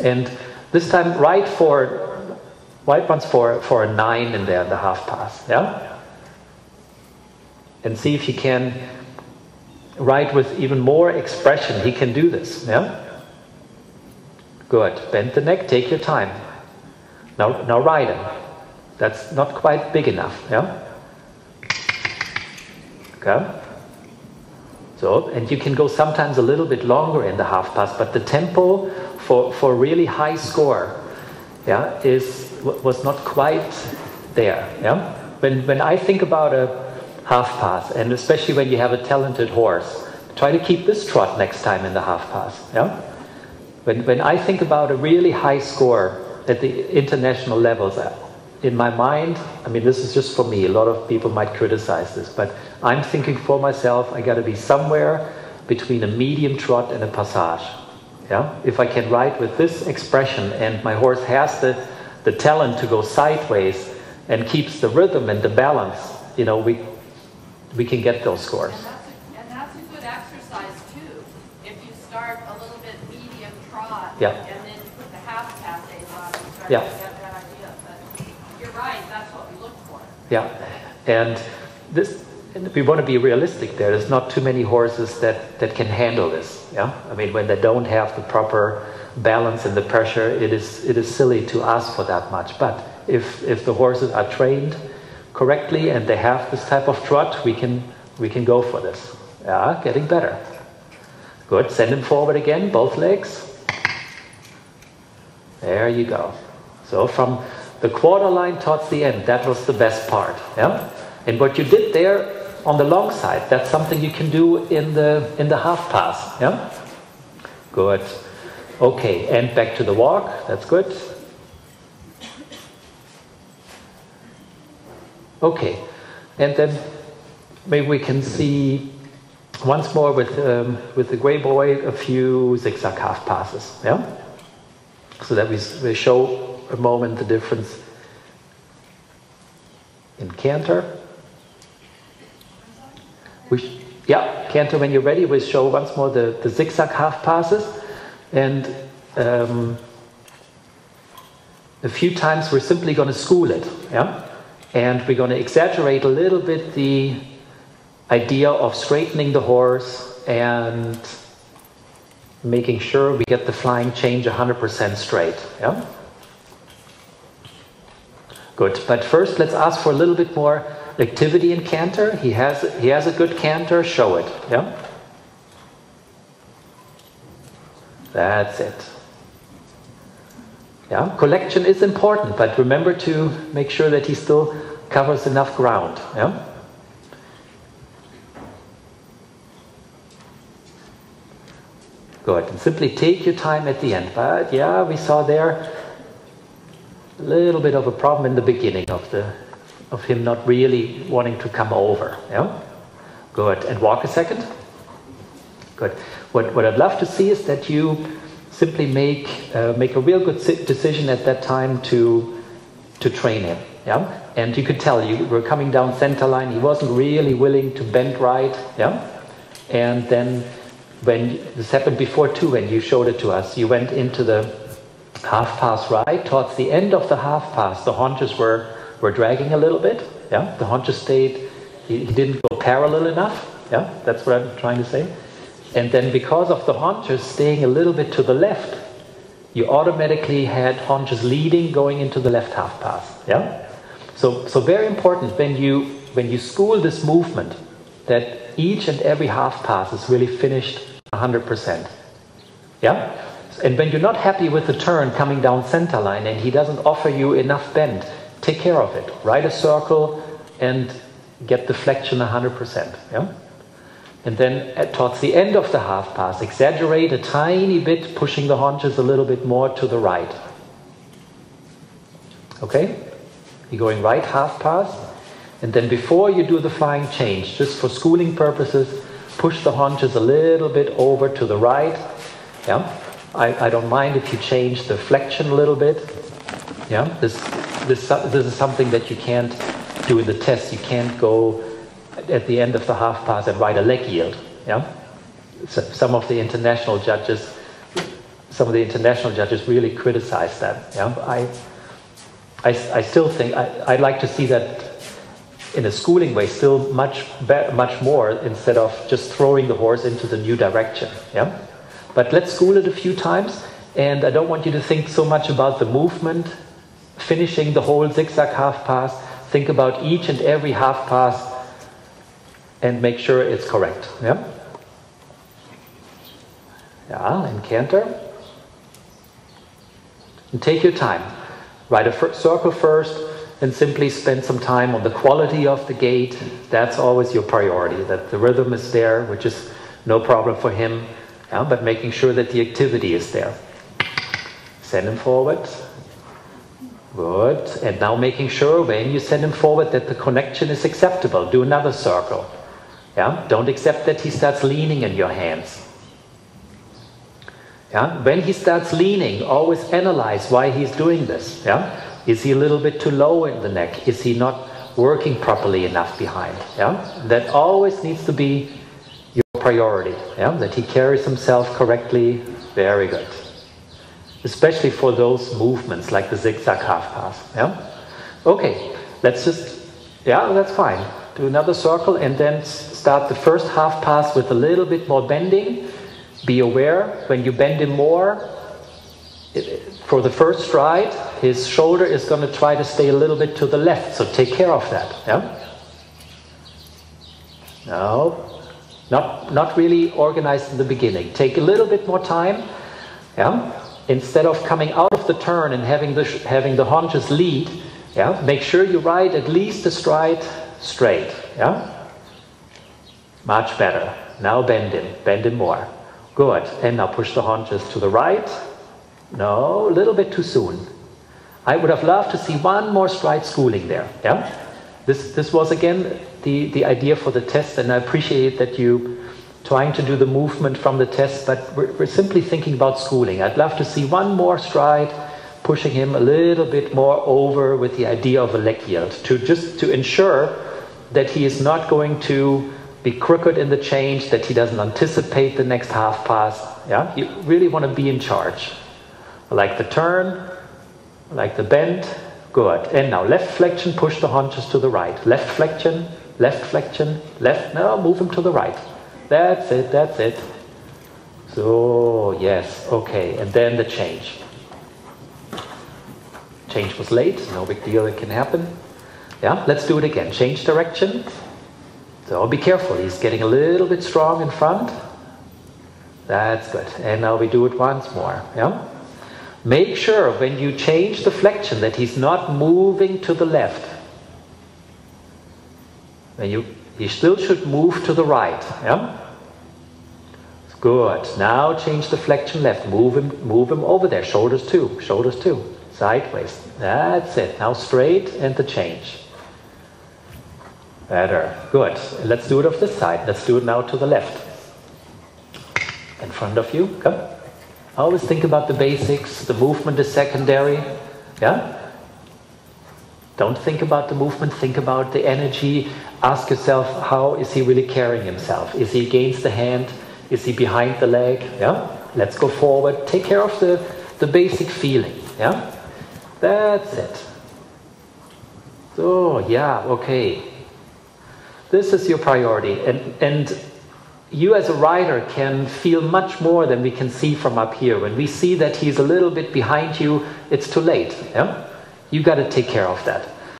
And this time, write once for a 9 in there in the half pass, yeah? And see if he can write with even more expression. He can do this, yeah? Good. Bend the neck, take your time. Now ridden. That's not quite big enough, yeah? Okay. So, and you can go sometimes a little bit longer in the half pass, but the tempo for really high score, yeah, was not quite there, yeah? When I think about a half pass, and especially when you have a talented horse, try to keep this trot next time in the half pass, yeah? When I think about a really high score at the international levels, in my mind, I mean, this is just for me, a lot of people might criticize this, but I'm thinking for myself, I got to be somewhere between a medium trot and a passage. Yeah? If I can ride with this expression and my horse has the talent to go sideways and keeps the rhythm and the balance, you know, we can get those scores. And that's a good exercise too. If you start a little bit medium trot, yeah, and then put the half pass aids on, you start yeah, to get that idea. But you're right, that's what we look for. Yeah, and we want to be realistic there. There's not too many horses that can handle this. Yeah, I mean, when they don't have the proper balance and the pressure, it is silly to ask for that much. But if the horses are trained correctly and they have this type of trot, we can go for this. Yeah, getting better. Good. Send him forward again, both legs. There you go. So from the quarter line towards the end, that was the best part. Yeah, and what you did there on the long side, that's something you can do in the half pass. Yeah, good. Okay, and back to the walk. That's good. Okay, and then maybe we can see once more with the gray boy a few zigzag half passes. Yeah, so that we show a moment the difference in canter. Canter, when you're ready, we'll show once more the zigzag half passes, and a few times we're simply going to school it, yeah, and we're going to exaggerate a little bit the idea of straightening the horse and making sure we get the flying change 100% straight, yeah. Good, but first let's ask for a little bit more activity in canter. He has a good canter, show it, yeah? That's it. Yeah, collection is important, but remember to make sure that he still covers enough ground, yeah? Good, and simply take your time at the end. But yeah, we saw there a little bit of a problem in the beginning of him not really wanting to come over. Yeah? Good. And walk a second. Good. What I'd love to see is that you simply make a real good decision at that time to train him. Yeah? And you could tell you were coming down center line. He wasn't really willing to bend right. Yeah? And then when this happened before too, when you showed it to us, you went into the half pass right. Towards the end of the half pass, the haunches were dragging a little bit. Yeah, the haunches stayed. He didn't go parallel enough. Yeah, that's what I'm trying to say. And then because of the haunches staying a little bit to the left, you automatically had haunches leading going into the left half pass. Yeah, so very important when you school this movement that each and every half pass is really finished 100%. Yeah. And when you're not happy with the turn coming down center line and he doesn't offer you enough bend, take care of it. Ride a circle and get the flexion 100%. Yeah? And then towards the end of the half pass, exaggerate a tiny bit, pushing the haunches a little bit more to the right. Okay? You're going right half pass. And then before you do the flying change, just for schooling purposes, push the haunches a little bit over to the right. Yeah? I don't mind if you change the flexion a little bit. Yeah, this is something that you can't do in the test. You can't go at the end of the half pass and ride a leg yield. Yeah, so some of the international judges some of the international judges really criticize that. Yeah? I still think, I'd like to see that in a schooling way, still much more, instead of just throwing the horse into the new direction. Yeah? But let's school it a few times, and I don't want you to think so much about the movement, finishing the whole zigzag half pass. Think about each and every half pass and make sure it's correct. Yeah? Yeah, and canter. And take your time. Write a circle first, and simply spend some time on the quality of the gait. That's always your priority, that the rhythm is there, which is no problem for him, yeah, but making sure that the activity is there. Send him forward. Good. And now making sure when you send him forward that the connection is acceptable. Do another circle. Yeah? Don't accept that he starts leaning in your hands. Yeah? When he starts leaning, always analyze why he's doing this. Yeah? Is he a little bit too low in the neck? Is he not working properly enough behind? Yeah? That always needs to be your priority. Yeah? That he carries himself correctly. Very good. Especially for those movements like the zigzag half pass. Yeah? Okay, let's just, yeah, that's fine. Do another circle and then start the first half pass with a little bit more bending. Be aware when you bend him more, for the first stride, his shoulder is going to try to stay a little bit to the left, so take care of that. Yeah? No, not really organized in the beginning. Take a little bit more time. Yeah? Instead of coming out of the turn and having the haunches lead, yeah? Make sure you ride at least a stride straight. Yeah? Much better. Now bend him more. Good. And now push the haunches to the right. No, a little bit too soon. I would have loved to see one more stride schooling there. Yeah? This was again the idea for the test, and I appreciate that you trying to do the movement from the test, but we're simply thinking about schooling. I'd love to see one more stride, pushing him a little bit more over with the idea of a leg yield, to ensure that he is not going to be crooked in the change, that he doesn't anticipate the next half pass. Yeah? You really want to be in charge. I like the turn, I like the bend. Good. And now left flexion, push the haunches to the right. Left flexion, left. No, move him to the right. That's it. So, yes, okay. And then the change. Change was late, no big deal, it can happen. Yeah, let's do it again. Change direction. So be careful, he's getting a little bit strong in front. That's good. And now we do it once more. Yeah? Make sure when you change the flexion that he's not moving to the left. He still should move to the right. Yeah? Good. Now change the flexion left. Move him over there. Shoulders too. Sideways. That's it. Now straight and the change. Better. Good. Let's do it off this side. Let's do it now to the left. In front of you. Come. Always think about the basics. The movement is secondary. Yeah? Don't think about the movement. Think about the energy. Ask yourself, how is he really carrying himself? Is he against the hand? Is he behind the leg? Yeah? Let's go forward. Take care of the basic feeling. Yeah? That's it. So, yeah, okay. This is your priority. And you as a rider can feel much more than we can see from up here. When we see that he's a little bit behind you, it's too late. Yeah? You got to take care of that.